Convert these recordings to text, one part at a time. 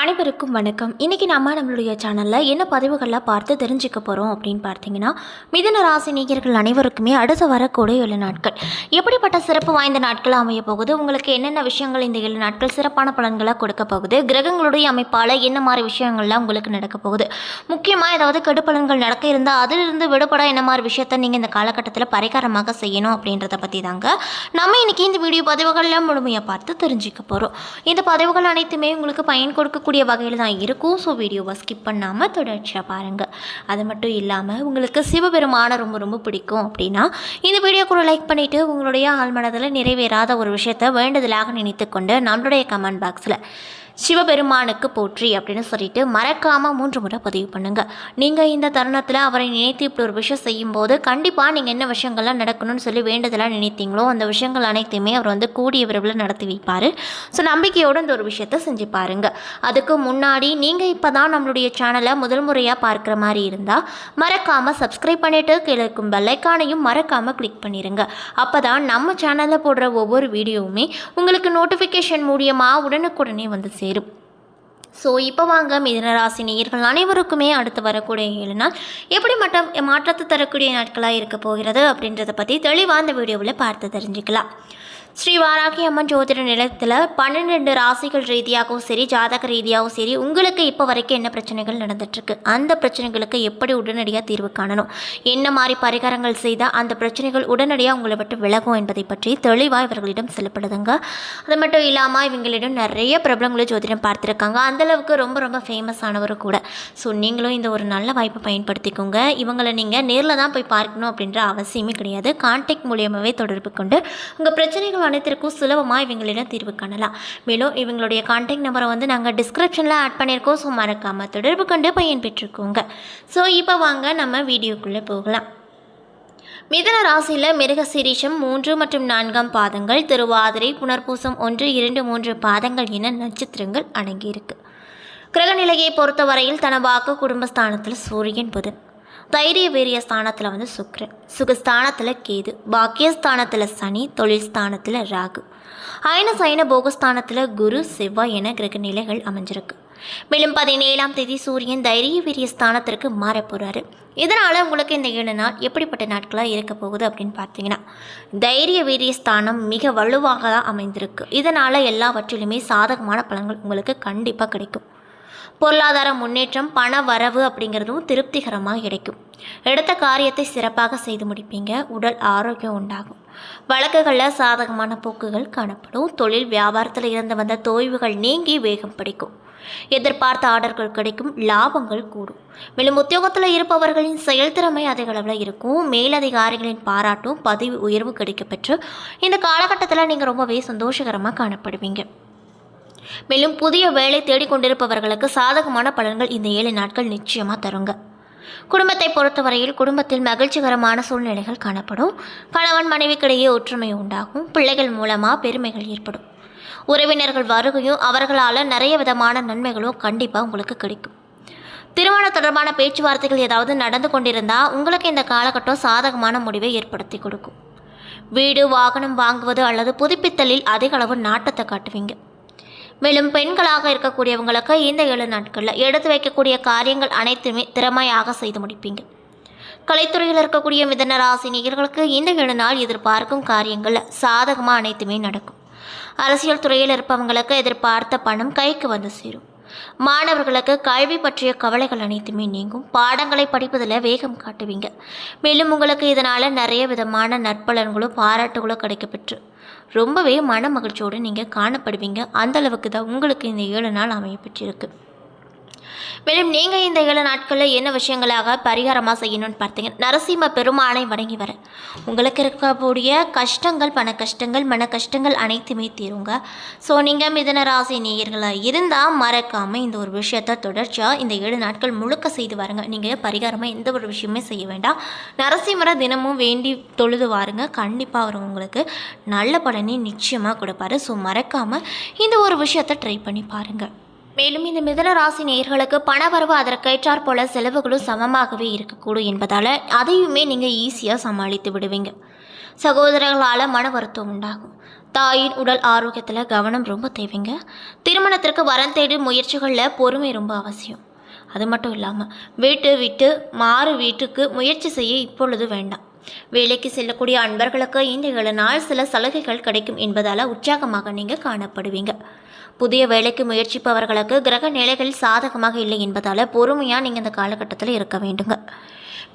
அனைவருக்கும் வணக்கம். இன்றைக்கி நம்மளுடைய சேனலில் என்ன பதிவுகளில் பார்த்து தெரிஞ்சுக்க போகிறோம் அப்படின்னு பார்த்தீங்கன்னா, மிதுன ராசி நேயர்கள் அனைவருக்குமே அடுத்து வரக்கூடிய 7 நாட்கள் எப்படிப்பட்ட சிறப்பு வாய்ந்த நாட்களாக அமைய போகுது, உங்களுக்கு என்னென்ன விஷயங்கள் இந்த 7 நாட்கள் சிறப்பான பலன்களை கொடுக்க போகுது, கிரகங்களுடைய அமைப்பால் என்ன மாதிரி விஷயங்கள்லாம் உங்களுக்கு நடக்க போகுது, முக்கியமாக ஏதாவது கெடுபலன்கள் நடக்க இருந்தால் அதிலிருந்து விடுபட என்ன மாதிரி விஷயத்தை நீங்கள் இந்த காலகட்டத்தில் பரிகாரமாக செய்யணும் அப்படின்றத பற்றி தாங்க நம்ம இன்றைக்கி இந்த வீடியோ பதிவுகளில் முழுமையாக பார்த்து தெரிஞ்சுக்க போகிறோம். இந்த பதிவுகள் அனைத்துமே உங்களுக்கு பயன் கொடுக்க வகையில் தான் இருக்கும். ஸோ வீடியோவை ஸ்கிப் பண்ணாமல் தொடர்ச்சியாக பாருங்கள். அது மட்டும் இல்லாமல் உங்களுக்கு சிவபெருமான ரொம்ப ரொம்ப பிடிக்கும் அப்படின்னா இந்த வீடியோ கூட லைக் பண்ணிவிட்டு உங்களுடைய ஆழ்மனதில் நிறைவேறாத ஒரு விஷயத்தை வேண்டுதலாக நினைத்து கொண்டு நம்மளுடைய கமெண்ட் பாக்ஸில் சிவபெருமானுக்கு போற்றி அப்படின்னு சொல்லிட்டு மறக்காமல் 3 முறை பதிவு பண்ணுங்கள். நீங்கள் இந்த தருணத்தில் அவரை நினைத்து இப்படி ஒரு விஷயம் செய்யும்போது கண்டிப்பாக நீங்கள் என்ன விஷயங்கள்லாம் நடக்கணும்னு சொல்லி வேண்டுதலாக நினைத்தீங்களோ அந்த விஷயங்கள் அனைத்தையுமே அவர் கூடிய விரைவில் நடத்தி வைப்பார். ஸோ நம்பிக்கையோடு இந்த ஒரு விஷயத்தை செஞ்சு பாருங்கள். அதுக்கு முன்னாடி நீங்கள் இப்போ தான் நம்மளுடைய சேனலை முதல் முறையாக பார்க்குற மாதிரி இருந்தால் மறக்காமல் சப்ஸ்கிரைப் பண்ணிவிட்டு கீழே இருக்கும் பெல்லைக்கானையும் மறக்காமல் கிளிக் பண்ணிடுங்க. அப்போ தான் நம்ம சேனலில் போடுற ஒவ்வொரு வீடியோவுமே உங்களுக்கு நோட்டிஃபிகேஷன் மூலியமாக உடனுக்குடனே வந்து சேரும். ஸோ இப்போ வாங்க மிதுன ராசி நேயர்கள் அனைவருக்குமே அடுத்து வரக்கூடிய 7 நாள் எப்படி மாற்றத்தை தரக்கூடிய நாட்களாக இருக்க போகிறது அப்படின்றத பற்றி தெளிவாக அந்த வீடியோவில் பார்த்து தெரிஞ்சுக்கலாம். ஸ்ரீ வாராகி அம்மன் ஜோதிட நிலையத்தில் 12 ராசிகள் ரீதியாகவும் சரி ஜாதக ரீதியாகவும் சரி உங்களுக்கு இப்போ வரைக்கும் என்ன பிரச்சனைகள் நடந்துட்டுருக்கு, அந்த பிரச்சனைகளுக்கு எப்படி உடனடியாக தீர்வு காணணும், என்ன மாதிரி பரிகாரங்கள் செய்தால் அந்த பிரச்சனைகள் உடனடியாக உங்களை விட்டு விலகும் என்பதை பற்றி தெளிவாக இவர்களிடம் சொல்லப்படுதுங்க. அது மட்டும் இல்லாமல் இவங்களிடம் நிறைய பிரபலங்களும் ஜோதிடம் பார்த்துருக்காங்க. அந்தளவுக்கு ரொம்ப ரொம்ப ஃபேமஸ் ஆனவர் கூட. ஸோ நீங்களும் இந்த ஒரு நல்ல வாய்ப்பை பயன்படுத்திக்கோங்க. இவங்களை நீங்கள் நேரில் தான் போய் பார்க்கணும் அப்படின்ற அவசியமே கிடையாது. கான்டாக்ட் மூலியமாகவே தொடர்பு கொண்டு உங்கள் பிரச்சனைகள் அனைத்திற்கும் சுலபமாக இவங்களிடம் தீர்வு காணலாம். மேலும் இவங்களுடைய கான்டாக்ட் நம்பரை நாங்கள் டிஸ்கிரிப்ஷனில் ஆட் பண்ணியிருக்கோம். ஸோ மறக்காமல் தொடர்பு கொண்டு பயன் பெற்றுக்கோங்க. ஸோ இப்போ வாங்க நம்ம வீடியோக்குள்ளே போகலாம். மிதுன ராசியில் மிருகசீரிஷம் 3 மற்றும் 4ஆம் பாதங்கள், திருவாதிரை, புனர்பூசம் 1, 2, 3 பாதங்கள் என நட்சத்திரங்கள் அடங்கியிருக்கு. கிரகநிலையை பொறுத்தவரையில் தனவாக்கு குடும்பஸ்தானத்தில் சூரியன், புதன், தைரிய வீரிய ஸ்தானத்தில் சுக்கிரன், சுகஸ்தானத்தில் கேது, பாக்கியஸ்தானத்தில் சனி, தொழில் ஸ்தானத்தில் ராகு, அயன சயன போகஸ்தானத்தில் குரு, செவ்வாய் என கிரக நிலைகள் அமைஞ்சிருக்கு. மேலும் 17ஆம் தேதி சூரியன் தைரிய வீரிய ஸ்தானத்திற்கு மாறப்போகிறாரு. இதனால் உங்களுக்கு இந்த 7 நாள் எப்படிப்பட்ட நாட்களாக இருக்க போகுது அப்படின்னு பார்த்தீங்கன்னா, தைரிய வீரிய ஸ்தானம் மிக வலுவாக தான் அமைந்திருக்கு. இதனால் எல்லாவற்றிலுமே சாதகமான பலன்கள் உங்களுக்கு கண்டிப்பாக கிடைக்கும். பொருளாதார முன்னேற்றம், பண வரவு அப்படிங்கிறதும் திருப்திகரமாக கிடைக்கும். எடுத்த காரியத்தை சிறப்பாக செய்து முடிப்பீங்க. உடல் ஆரோக்கியம் உண்டாகும். வழக்குகளில் சாதகமான போக்குகள் காணப்படும். தொழில் வியாபாரத்தில் இருந்து வந்த தோய்வுகள் நீங்கி வேகம் பிடிக்கும். எதிர்பார்த்த ஆர்டர்கள் கிடைக்கும். லாபங்கள் கூடும். மேலும் உத்தியோகத்தில் இருப்பவர்களின் செயல்திறமை அதிக அளவில் இருக்கும். மேலதிகாரிகளின் பாராட்டும் பதவி உயர்வு கிடைக்கப்பெற்று இந்த காலகட்டத்தில் நீங்கள் ரொம்பவே சந்தோஷகரமாக காணப்படுவீங்க. மேலும் புதிய வேலை தேடிக்கொண்டிருப்பவர்களுக்கு சாதகமான பலன்கள் இந்த 7 நாட்கள் நிச்சயமாக தருங்க. குடும்பத்தை பொறுத்தவரையில் குடும்பத்தில் மகிழ்ச்சிகரமான சூழ்நிலைகள் காணப்படும். கணவன் மனைவிக்கிடையே ஒற்றுமை உண்டாகும். பிள்ளைகள் மூலமாக பெருமைகள் ஏற்படும். உறவினர்கள் வருகையும் அவர்களால் நிறைய விதமான நன்மைகளும் கண்டிப்பாக உங்களுக்கு கிடைக்கும். திருமணம் தொடர்பான பேச்சுவார்த்தைகள் ஏதாவது நடந்து கொண்டிருந்தால் உங்களுக்கு இந்த காலகட்டம் சாதகமான முடிவை ஏற்படுத்தி கொடுக்கும். வீடு வாகனம் வாங்குவது அல்லது புதுப்பித்தலில் அதிக அளவு நாட்டத்தை காட்டுவீங்க. மேலும் பெண்களாக இருக்கக்கூடியவங்களுக்கு இந்த 7 நாட்களில் எடுத்து வைக்கக்கூடிய காரியங்கள் அனைத்துமே திறமையாக செய்து முடிப்பீங்க. கலைத்துறையில் இருக்கக்கூடிய மிதுன ராசி நேயர்களுக்கு இந்த 7 நாள் எதிர்பார்க்கும் காரியங்கள் சாதகமாக அனைத்துமே நடக்கும். அரசியல் துறையில் இருப்பவங்களுக்கு எதிர்பார்த்த பணம் கைக்கு வந்து சேரும். மாணவர்களுக்கு கல்வி பற்றிய கவலைகள் அனைத்துமே நீங்கும். பாடங்களை படிப்பதில் வேகம் காட்டுவீங்க. மேலும் உங்களுக்கு இதனால் நிறைய விதமான நற்பலன்களும் பாராட்டுகளும் கிடைக்கப்பெற்று ரொம்பவே மன மகிழ்ச்சியோடு நீங்கள் காணப்படுவீங்க. அந்தளவுக்கு தான் உங்களுக்கு இந்த 7 நாள் அமையப்பெற்றிருக்கு. மேலும் நீங்கள் இந்த 7 நாட்களில் என்ன விஷயங்களாக பரிகாரமாக செய்யணும்னு பார்த்தீங்கன்னா, நரசிம்ம பெருமானை வணங்கி வர உங்களுக்கு இருக்கக்கூடிய கஷ்டங்கள், பண கஷ்டங்கள், மன கஷ்டங்கள் அனைத்துமே தீருங்க. ஸோ நீங்கள் மிதுன ராசி நேயர்களாக இருந்தால் மறக்காமல் இந்த ஒரு விஷயத்தை தொடர்ச்சியாக இந்த 7 நாட்கள் முழுக்க செய்து வாருங்க. நீங்கள் பரிகாரமாக எந்த ஒரு விஷயமே செய்ய வேண்டாம். நரசிம்மரை தினமும் வேண்டி தொழுது வாருங்க. கண்டிப்பாக அவர் உங்களுக்கு நல்ல பலனை நிச்சயமாக கொடுப்பாரு. ஸோ மறக்காமல் இந்த ஒரு விஷயத்தை ட்ரை பண்ணி பாருங்கள். மேலும் இந்த மிதுன ராசி நேயர்களுக்கு பணவரவு அதற்கேற்றாற் போல செலவுகளும் சமமாகவே இருக்கக்கூடும் என்பதால் அதையுமே நீங்கள் ஈஸியாக சமாளித்து விடுவீங்க. சகோதரர்களால் மன வருத்தம் உண்டாகும். தாயின் உடல் ஆரோக்கியத்தில் கவனம் ரொம்ப தேவைங்க. திருமணத்திற்கு வரன் தேடும் முயற்சிகளில் பொறுமை ரொம்ப அவசியம். அது மட்டும் இல்லாமல் வீட்டு விட்டு மாறு வீட்டுக்கு முயற்சி செய்ய இப்பொழுது வேண்டாம். வேலைக்கு செல்லக்கூடிய அன்பர்களுக்கு இந்த 7 நாள் சில சலுகைகள் கிடைக்கும் என்பதால் உற்சாகமாக நீங்கள் காணப்படுவீங்க. புதிய வேலைக்கு முயற்சிப்பவர்களுக்கு கிரக நிலைகள் சாதகமாக இல்லை என்பதால் பொறுமையாக நீங்கள் இந்த காலகட்டத்தில் இருக்க வேண்டுங்க.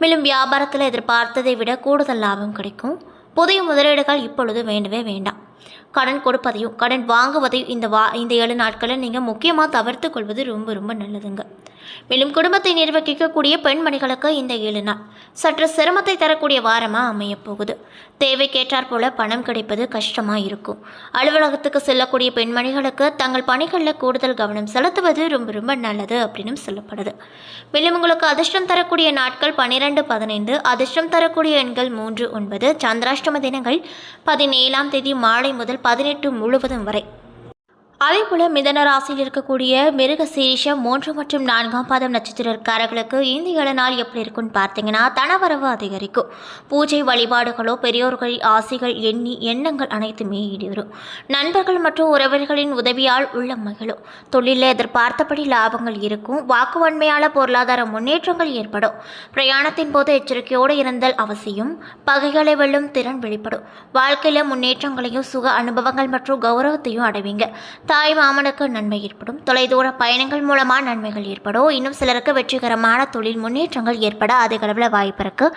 மேலும் வியாபாரத்தில் எதிர்பார்த்ததை விட கூடுதல் லாபம் கிடைக்கும். புதிய முதலீடுகள் இப்பொழுது வேண்டவே வேண்டாம். கடன் கொடுப்பதையும் கடன் வாங்குவதையும் இந்த 7 நாட்களில் நீங்கள் முக்கியமாக தவிர்த்து கொள்வது ரொம்ப ரொம்ப நல்லதுங்க. மேலும் குடும்பத்தை நிர்வகிக்கக்கூடிய பெண்மணிகளுக்கு இந்த 7 நாள் சற்று சிரமத்தை தரக்கூடிய வாரமாக அமையப்போகுது. தேவைக்கேற்றாற் போல பணம் கிடைப்பது கஷ்டமாக இருக்கும். அலுவலகத்துக்கு செல்லக்கூடிய பெண்மணிகளுக்கு தங்கள் பணிகளில் கூடுதல் கவனம் செலுத்துவது ரொம்ப ரொம்ப நல்லது அப்படின்னு சொல்லப்படுது. மேலும் உங்களுக்கு அதிர்ஷ்டம் தரக்கூடிய நாட்கள் 12, 15. அதிர்ஷ்டம் தரக்கூடிய எண்கள் 3, 9. சந்திராஷ்டம தினங்கள் 17ஆம் தேதி மாலை முதல் 18 முழுவதும் வரை. அதேபோல் மிதன ராசியில் இருக்கக்கூடிய மிருக சீரிஷம் 3 மற்றும் 4ஆம் பாதம் நட்சத்திரக்காரர்களுக்கு இந்த 7 நாள் எப்படி இருக்குன்னு பார்த்தீங்கன்னா, தனவரவு அதிகரிக்கும். பூஜை வழிபாடுகளோ பெரியோர்களின் ஆசைகள் எண்ணங்கள் அனைத்துமே ஈடுவரும். நண்பர்கள் மற்றும் உறவினர்களின் உதவியால் உள்ள மகிழும். தொழிலில் எதிர்பார்த்தபடி லாபங்கள் இருக்கும். வாக்குவன்மையால் பொருளாதார முன்னேற்றங்கள் ஏற்படும். பிரயாணத்தின் போது எச்சரிக்கையோடு இருந்தல் அவசியம். பகைகளை வெல்லும் திறன் வெளிப்படும். வாழ்க்கையில் முன்னேற்றங்களையும் சுக அனுபவங்கள் மற்றும் கௌரவத்தையும் அடைவீங்க. தாய் மாமனுக்கு நன்மை ஏற்படும். தொலைதூர பயணங்கள் மூலமாக நன்மைகள் ஏற்படும். இன்னும் சிலருக்கு வெற்றிகரமான தொழில் முன்னேற்றங்கள் ஏற்பட அதிக அளவில் வாய்ப்பு இருக்கு.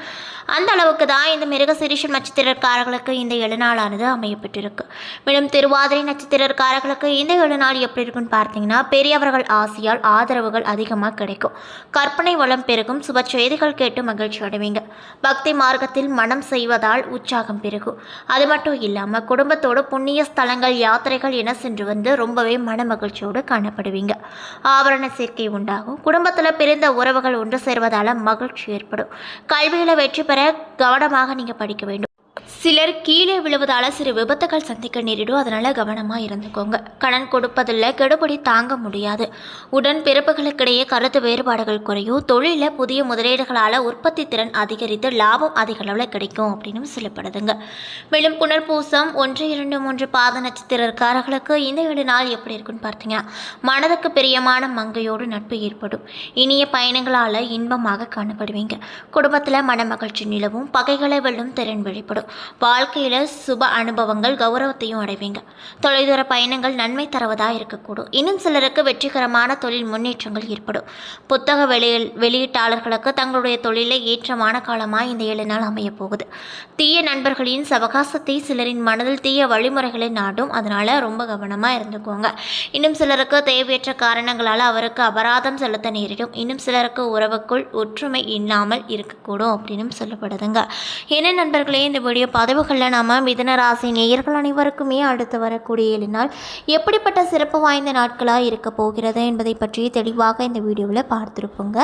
அந்த அளவுக்கு தான் இந்த மிருகசீரிஷம் நட்சத்திரக்காரர்களுக்கு இந்த 7 நாளானது அமையப்பட்டிருக்கு. மேலும் திருவாதிரை நட்சத்திரக்காரர்களுக்கு இந்த 7 நாள் எப்படி இருக்குன்னு பார்த்தீங்கன்னா, பெரியவர்கள் ஆசையால் ஆதரவுகள் அதிகமாக கிடைக்கும். கற்பனை வளம் பெருகும். சுப செய்திகள் கேட்டு மகிழ்ச்சி அடைவீங்க. பக்தி மார்க்கத்தில் மனம் செய்வதால் உற்சாகம் பெருகும். அது மட்டும் இல்லாமல் குடும்பத்தோடு புண்ணிய ஸ்தலங்கள் யாத்திரைகள் என சென்று வந்து ரொம்பவே மன மகிழ்ச்சியோடு காணப்படுவீங்க. ஆபரண சேர்க்கை உண்டாகும். குடும்பத்தில் பிறந்த உறவுகள் ஒன்று சேர்வதால் மகிழ்ச்சி ஏற்படும். கல்வியில் வெற்றி பெற கவனமாக நீங்கள் படிக்க வேண்டும். சிலர் கீழே விழுவதால் சிறு விபத்துகள் சந்திக்க நேரிடும். அதனால் கவனமாக இருந்துக்கோங்க. கடன் கொடுப்பதில் கெடுபடி தாங்க முடியாது. உடன் பிறப்புகளுக்கிடையே கருத்து வேறுபாடுகள் குறையும். தொழிலில் புதிய முதலீடுகளால் உற்பத்தி திறன் அதிகரித்து லாபம் அதிக அளவில் கிடைக்கும் அப்படின்னு சொல்லப்படுதுங்க. மேலும் புனர்பூசம் 1, 2, 3 பாத நட்சத்திரக்காரர்களுக்கு இந்த 7 நாள் எப்படி இருக்குன்னு பார்த்தீங்கன்னா, மனதுக்கு பிரியமான மங்கையோடு நட்பு ஏற்படும். இனிய பயணங்களால் இன்பமாக காணப்படுவீங்க. குடும்பத்தில் மன மகிழ்ச்சி நிலவும். பகைகளை வெல்லும் திறன் வெளிப்படும். வாழ்க்கையில் சுப அனுபவங்கள் கௌரவத்தையும் அடைவீங்க. தொலைதூர பயணங்கள் நன்மை தருவதாக இருக்கக்கூடும். இன்னும் சிலருக்கு வெற்றிகரமான தொழில் முன்னேற்றங்கள் ஏற்படும். புத்தக வெளியீட்டாளர்களுக்கு தங்களுடைய தொழிலை ஏற்றமான காலமாக இந்த 7 நாள் அமைய போகுது. தீய நண்பர்களின் சவகாசத்தை சிலரின் மனதில் தீய வழிமுறைகளை நாடும். அதனால் ரொம்ப கவனமாக இருந்துக்கோங்க. இன்னும் சிலருக்கு தேவையற்ற காரணங்களால் அவருக்கு அபராதம் செலுத்த நேரிடும். இன்னும் சிலருக்கு உறவுக்குள் ஒற்றுமை இல்லாமல் இருக்கக்கூடும் அப்படின்னு சொல்லப்படுதுங்க. என்ன நண்பர்களே, இந்த வீடியோ பதிவுகளில் நாம் மிதுன ராசி நேயர்கள் அனைவருக்குமே அடுத்து வரக்கூடிய 7 நாள் எப்படிப்பட்ட சிறப்பு வாய்ந்த நாட்களாக இருக்க போகிறது என்பதை பற்றி தெளிவாக இந்த வீடியோவில் பார்த்துருப்போங்க.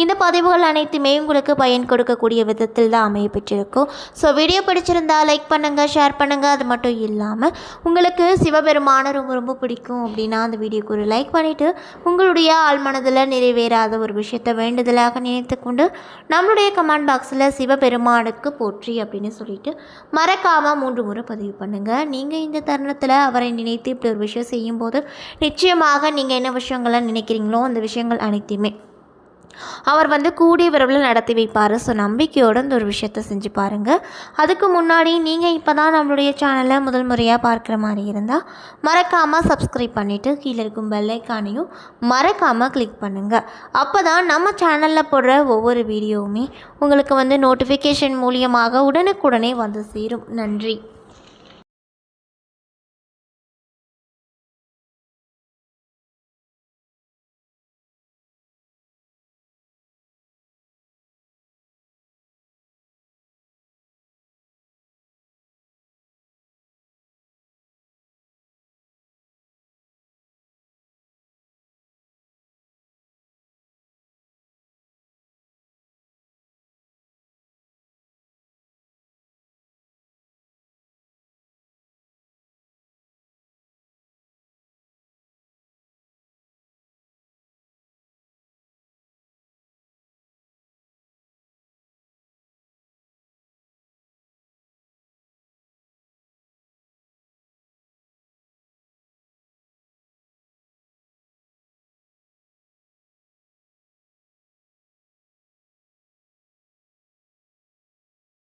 இந்த பதிவுகள் அனைத்துமே உங்களுக்கு பயன் கொடுக்கக்கூடிய விதத்தில் தான் அமைய பெற்றிருக்கும். ஸோ வீடியோ பிடிச்சிருந்தால் லைக் பண்ணுங்கள், ஷேர் பண்ணுங்கள். அது மட்டும் இல்லாமல் உங்களுக்கு சிவபெருமான ரொம்ப ரொம்ப பிடிக்கும் அப்படின்னா அந்த வீடியோக்கு ஒரு லைக் பண்ணிவிட்டு உங்களுடைய ஆழ்மனதில் நிறைவேறாத ஒரு விஷயத்தை வேண்டுதலாக நினைத்து கொண்டு நம்மளுடைய கமெண்ட் பாக்ஸில் சிவபெருமானுக்கு போற்றி அப்படின்னு சொல்லிட்டு மறக்காமல் 3 முறை பதிவு பண்ணுங்கள். நீங்கள் இந்த தருணத்தில் அவரை நினைத்து இப்படி ஒரு விஷயம் செய்யும்போது நிச்சயமாக நீங்கள் என்ன விஷயங்களை நினைக்கிறீங்களோ அந்த விஷயங்கள் அனைத்தையுமே அவர் கூடிய விரைவில் நடத்தி வைப்பார். ஸோ நம்பிக்கையோடு இந்த ஒரு விஷயத்தை செஞ்சு பாருங்கள். அதுக்கு முன்னாடி நீங்கள் இப்போ தான் நம்மளுடைய சேனலை முதல் முறையாக பார்க்குற மாதிரி இருந்தால் மறக்காமல் சப்ஸ்கிரைப் பண்ணிவிட்டு கீழே இருக்கும் பெல் ஐக்கானையும் மறக்காமல் கிளிக் பண்ணுங்கள். அப்போ தான் நம்ம சேனலில் போடுற ஒவ்வொரு வீடியோவுமே உங்களுக்கு நோட்டிஃபிகேஷன் மூலியமாக உடனுக்குடனே வந்து சேரும். நன்றி.